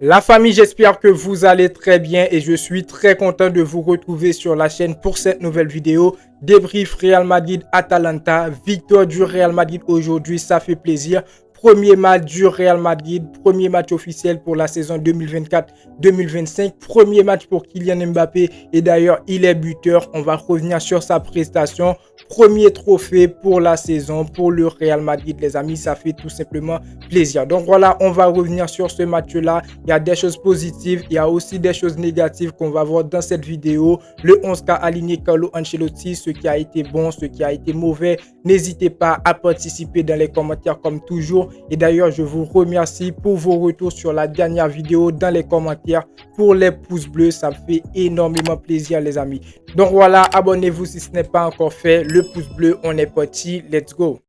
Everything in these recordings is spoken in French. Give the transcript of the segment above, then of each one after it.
La famille, j'espère que vous allez très bien et je suis très content de vous retrouver sur la chaîne pour cette nouvelle vidéo. Débrief Real Madrid-Atalanta, victoire du Real Madrid aujourd'hui, ça fait plaisir. Premier match du Real Madrid, premier match officiel pour la saison 2024-2025. Premier match pour Kylian Mbappé et d'ailleurs il est buteur. On va revenir sur sa prestation. Premier trophée pour la saison pour le Real Madrid, les amis, ça fait tout simplement plaisir. Donc voilà, on va revenir sur ce match-là. Il y a des choses positives, il y a aussi des choses négatives qu'on va voir dans cette vidéo. Le 11 qu'a aligné Carlo Ancelotti, ce qui a été bon, ce qui a été mauvais. N'hésitez pas à participer dans les commentaires comme toujours. Et d'ailleurs, je vous remercie pour vos retours sur la dernière vidéo dans les commentaires. Pour les pouces bleus, ça me fait énormément plaisir, les amis. Donc voilà, abonnez-vous si ce n'est pas encore fait. Le pouce bleu, on est parti. Let's go.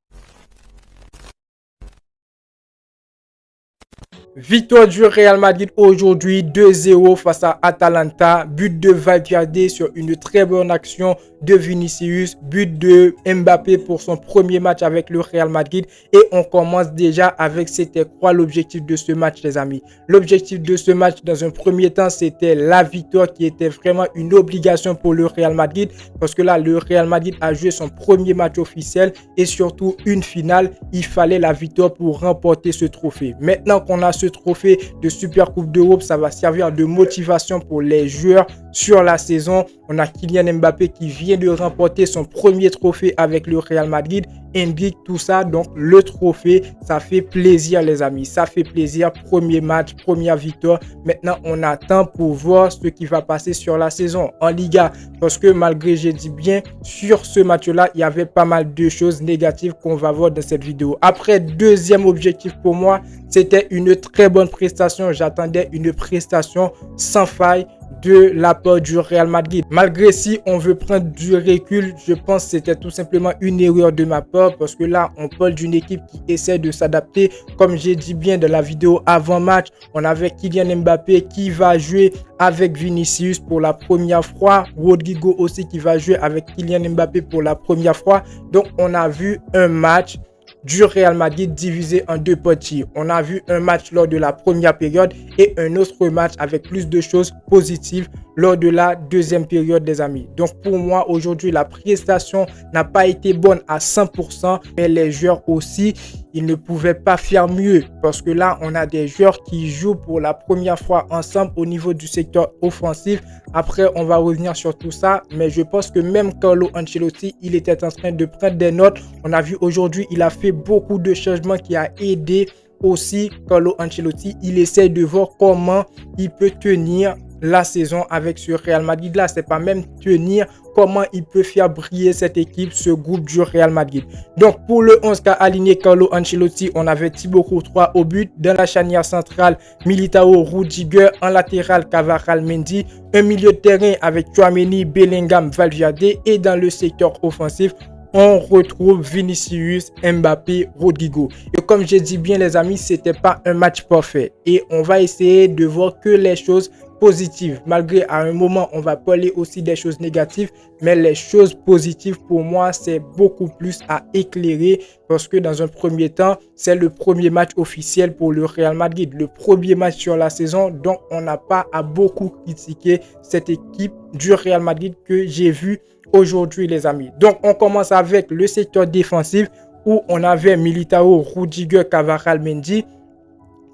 Victoire du Real Madrid aujourd'hui 2-0 face à Atalanta. But de Valverde sur une très bonne action de Vinicius. But de Mbappé pour son premier match avec le Real Madrid. Et on commence déjà avec c'était quoi l'objectif de ce match, les amis. L'objectif de ce match dans un premier temps, c'était la victoire qui était vraiment une obligation pour le Real Madrid. Parce que là, le Real Madrid a joué son premier match officiel et surtout une finale. Il fallait la victoire pour remporter ce trophée. Maintenant qu'on a ce trophée de Super Coupe d'Europe, ça va servir de motivation pour les joueurs sur la saison. On a Kylian Mbappé qui vient de remporter son premier trophée avec le Real Madrid. Indique tout ça, donc le trophée, ça fait plaisir, les amis, ça fait plaisir. Premier match, première victoire. Maintenant on attend pour voir ce qui va passer sur la saison en Liga, parce que malgré, j'ai dit bien, sur ce match là il y avait pas mal de choses négatives qu'on va voir dans cette vidéo. Après, deuxième objectif pour moi, c'était une très bonne prestation. J'attendais une prestation sans faille de la part du Real Madrid. Malgré, si on veut prendre du recul, je pense que c'était tout simplement une erreur de ma part, parce que là on parle d'une équipe qui essaie de s'adapter. Comme j'ai dit bien dans la vidéo avant match, on avait Kylian Mbappé qui va jouer avec Vinicius pour la première fois, Rodrigo aussi qui va jouer avec Kylian Mbappé pour la première fois. Donc on a vu un match du Real Madrid divisé en deux parties. On a vu un match lors de la première période et un autre match avec plus de choses positives lors de la deuxième période, les amis. Donc pour moi, aujourd'hui, la prestation n'a pas été bonne à 100%, mais les joueurs aussi, ils ne pouvaient pas faire mieux, parce que là, on a des joueurs qui jouent pour la première fois ensemble au niveau du secteur offensif. Après, on va revenir sur tout ça, mais je pense que même Carlo Ancelotti, il était en train de prendre des notes. On a vu aujourd'hui, il a fait beaucoup de changements qui a aidé aussi Carlo Ancelotti. Il essaie de voir comment il peut tenir la saison avec ce Real Madrid là. C'est pas même tenir, comment il peut faire briller cette équipe, ce groupe du Real Madrid. Donc pour le 11 qu'a aligné Carlo Ancelotti, on avait Thibaut Courtois au but. Dans la charnière centrale, Militao, Rudiger. En latéral, Kvaratskhelia, Mendy. Un milieu de terrain avec Tchouaméni, Bellingham, Valverde. Et dans le secteur offensif, on retrouve Vinicius, Mbappé, Rodrigo. Et comme j'ai dit bien, les amis, c'était pas un match parfait. Et on va essayer de voir que les choses positives. Malgré, à un moment, on va parler aussi des choses négatives, mais les choses positives, pour moi, c'est beaucoup plus à éclairer, parce que dans un premier temps, c'est le premier match officiel pour le Real Madrid, le premier match sur la saison. Donc, on n'a pas à beaucoup critiquer cette équipe du Real Madrid que j'ai vu aujourd'hui, les amis. Donc on commence avec le secteur défensif où on avait Militao, Rudiger, Kvaratskhelia, Mendy.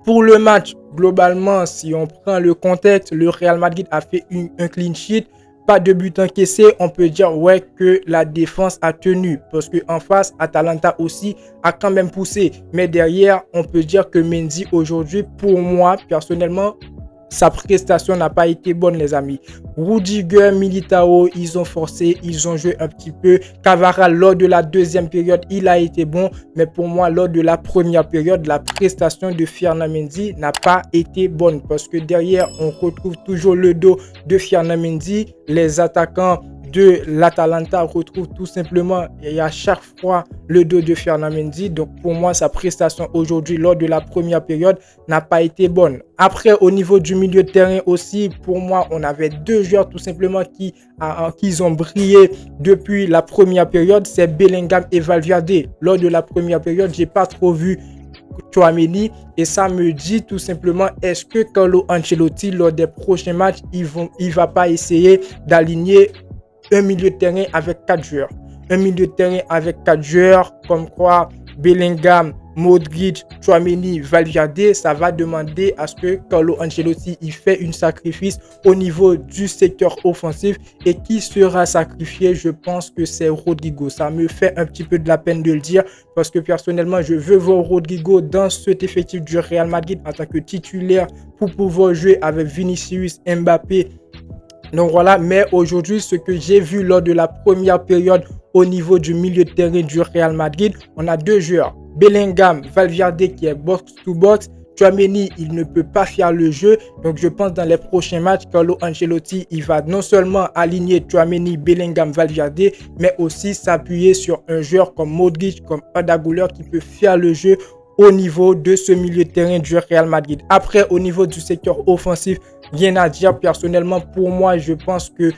Pour le match, globalement, si on prend le contexte, le Real Madrid a fait un clean sheet, pas de but encaissé. On peut dire ouais que la défense a tenu, parce que en face, Atalanta aussi a quand même poussé, mais derrière, on peut dire que Mendy aujourd'hui, pour moi personnellement, sa prestation n'a pas été bonne, les amis. Rudiger, Militao, ils ont forcé, ils ont joué un petit peu. Kvaratskhelia, lors de la deuxième période, il a été bon. Mais pour moi, lors de la première période, la prestation de Ferland Mendy n'a pas été bonne. Parce que derrière, on retrouve toujours le dos de Ferland Mendy. Les attaquants de l'Atalanta retrouve tout simplement et à chaque fois le dos de Ferland Mendy. Donc pour moi, sa prestation aujourd'hui lors de la première période n'a pas été bonne. Après, au niveau du milieu de terrain aussi, pour moi, on avait deux joueurs tout simplement qui ont brillé depuis la première période, c'est Bellingham et Valverde. Lors de la première période, j'ai pas trop vu Tchouaméni, et ça me dit tout simplement, est-ce que Carlo Ancelotti lors des prochains matchs il va pas essayer d'aligner un milieu de terrain avec 4 joueurs, un milieu de terrain avec 4 joueurs comme quoi Bellingham, Modric, Tchouaméni, Valverde. Ça va demander à ce que Carlo Ancelotti il fait un sacrifice au niveau du secteur offensif, et qui sera sacrifié, je pense que c'est Rodrygo. Ça me fait un petit peu de la peine de le dire, parce que personnellement je veux voir Rodrygo dans cet effectif du Real Madrid en tant que titulaire pour pouvoir jouer avec Vinicius, Mbappé. Donc voilà, mais aujourd'hui, ce que j'ai vu lors de la première période au niveau du milieu de terrain du Real Madrid, on a 2 joueurs. Bellingham, Valverde qui est box-to-box. Tchouaméni, il ne peut pas faire le jeu. Donc je pense dans les prochains matchs, Carlo Ancelotti, il va non seulement aligner Tchouaméni, Bellingham, Valverde, mais aussi s'appuyer sur un joueur comme Modric, comme Arda Güler qui peut faire le jeu au niveau de ce milieu de terrain du Real Madrid. Après, au niveau du secteur offensif, rien à dire. Personnellement, pour moi, je pense que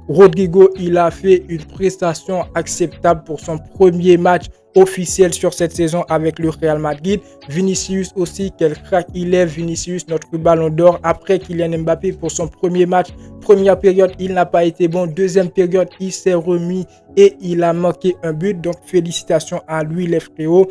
Rodrygo, il a fait une prestation acceptable pour son premier match officiel sur cette saison avec le Real Madrid. Vinicius aussi, quel crack il est. Vinicius, notre ballon d'or. Après Kylian Mbappé pour son premier match. Première période, il n'a pas été bon. Deuxième période, il s'est remis et il a marqué un but. Donc, félicitations à lui, les frérots.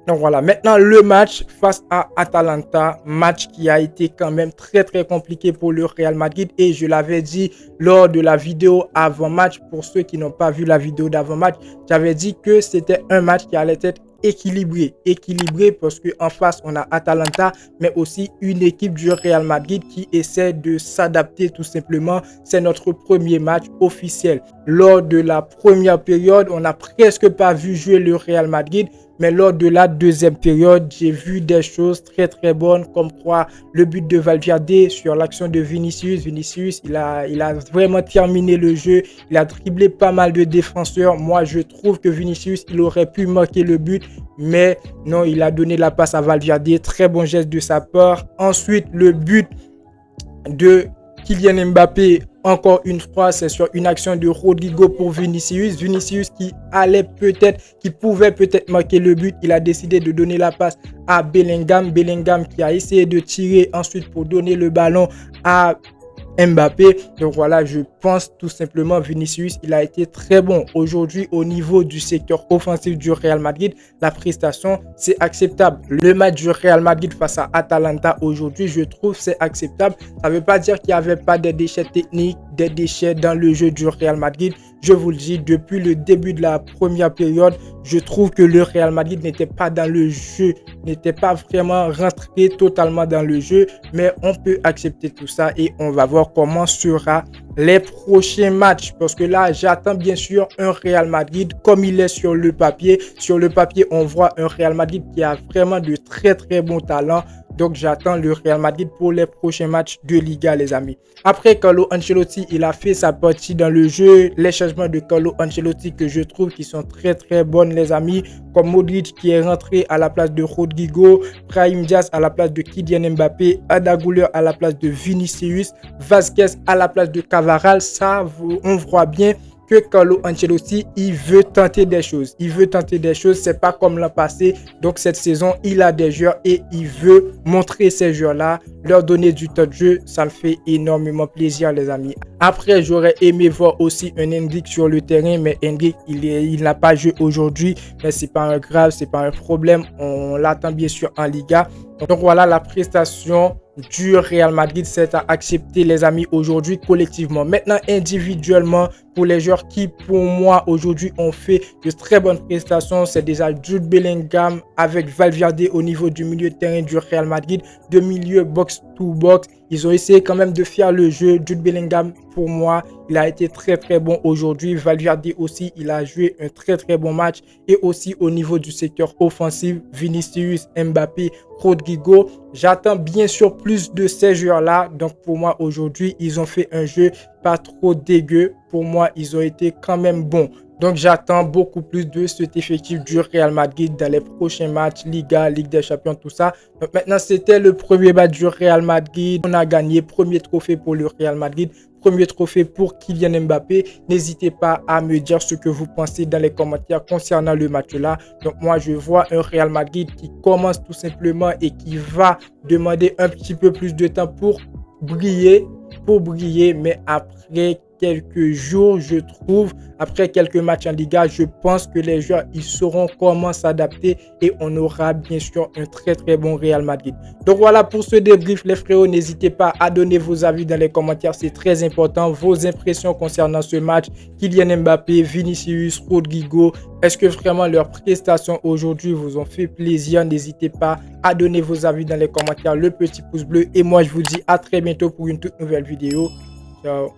Donc voilà, maintenant le match face à Atalanta, match qui a été quand même très compliqué pour le Real Madrid, et je l'avais dit lors de la vidéo avant-match. Pour ceux qui n'ont pas vu la vidéo d'avant-match, j'avais dit que c'était un match qui allait être équilibré parce qu'en face on a Atalanta, mais aussi une équipe du Real Madrid qui essaie de s'adapter tout simplement. C'est notre premier match officiel. Lors de la première période, on n'a presque pas vu jouer le Real Madrid, mais lors de la deuxième période, j'ai vu des choses très bonnes, comme quoi le but de Valverde sur l'action de Vinicius. Vinicius, il a vraiment terminé le jeu. Il a dribblé pas mal de défenseurs. Moi, je trouve que Vinicius, il aurait pu marquer le but, mais non, il a donné la passe à Valverde. Très bon geste de sa part. Ensuite, le but de Kylian Mbappé, encore une fois, c'est sur une action de Rodrygo pour Vinicius. Vinicius qui pouvait peut-être marquer le but. Il a décidé de donner la passe à Bellingham. Bellingham qui a essayé de tirer ensuite pour donner le ballon à Mbappé. Donc voilà, je pense tout simplement Vinicius, il a été très bon aujourd'hui au niveau du secteur offensif du Real Madrid. La prestation, c'est acceptable. Le match du Real Madrid face à Atalanta aujourd'hui, je trouve c'est acceptable. Ça ne veut pas dire qu'il n'y avait pas des déchets techniques, des déchets dans le jeu du Real Madrid. Je vous le dis, depuis le début de la première période, je trouve que le Real Madrid n'était pas dans le jeu, n'était pas vraiment rentré totalement dans le jeu, mais on peut accepter tout ça et on va voir comment sera les prochains matchs, parce que là j'attends bien sûr un Real Madrid comme il est sur le papier. Sur le papier, on voit un Real Madrid qui a vraiment de très bons talents. Donc j'attends le Real Madrid pour les prochains matchs de Liga, les amis. Après, Carlo Ancelotti, il a fait sa partie dans le jeu. Les changements de Carlo Ancelotti que je trouve qui sont très bonnes, les amis. Comme Modric qui est rentré à la place de Rodrygo, Brahim Diaz à la place de Kylian Mbappé, Arda Güler à la place de Vinicius, Vázquez à la place de Cavaral. Ça, on voit bien que Carlo Ancelotti, il veut tenter des choses. C'est pas comme l'an passé. Donc cette saison, il a des joueurs et il veut montrer ces joueurs-là, leur donner du temps de jeu. Ça me fait énormément plaisir, les amis. Après, j'aurais aimé voir aussi un Endrick sur le terrain, mais Endrick, il n'a pas joué aujourd'hui. Mais c'est pas un grave, c'est pas un problème. On l'attend bien sûr en Liga. Donc voilà la prestation du Real Madrid, c'est à accepter, les amis, aujourd'hui collectivement. Maintenant, individuellement, pour les joueurs qui, pour moi, aujourd'hui, ont fait de très bonnes prestations, c'est déjà Jude Bellingham avec Valverde au niveau du milieu de terrain du Real Madrid, de milieu box-to-box. Ils ont essayé quand même de faire le jeu. Jude Bellingham, pour moi, il a été très bon aujourd'hui. Valverde aussi, il a joué un très bon match. Et aussi au niveau du secteur offensif, Vinicius, Mbappé, Rodrygo. J'attends bien sûr plus de ces joueurs-là. Donc pour moi, aujourd'hui, ils ont fait un jeu pas trop dégueu. Pour moi, ils ont été quand même bons. Donc j'attends beaucoup plus de cet effectif du Real Madrid dans les prochains matchs, Liga, Ligue des Champions, tout ça. Donc maintenant, c'était le premier match du Real Madrid. On a gagné, premier trophée pour le Real Madrid, premier trophée pour Kylian Mbappé. N'hésitez pas à me dire ce que vous pensez dans les commentaires concernant le match-là. Donc moi, je vois un Real Madrid qui commence tout simplement et qui va demander un petit peu plus de temps pour briller, mais après quelques jours, je trouve, après quelques matchs en Liga, je pense que les joueurs, ils sauront comment s'adapter et on aura bien sûr un très bon Real Madrid. Donc voilà pour ce débrief les frérots, n'hésitez pas à donner vos avis dans les commentaires, c'est très important, vos impressions concernant ce match, Kylian Mbappé, Vinicius, Rodrygo, est-ce que vraiment leurs prestations aujourd'hui vous ont fait plaisir? N'hésitez pas à donner vos avis dans les commentaires, le petit pouce bleu et moi je vous dis à très bientôt pour une toute nouvelle vidéo. Ciao,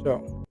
ciao.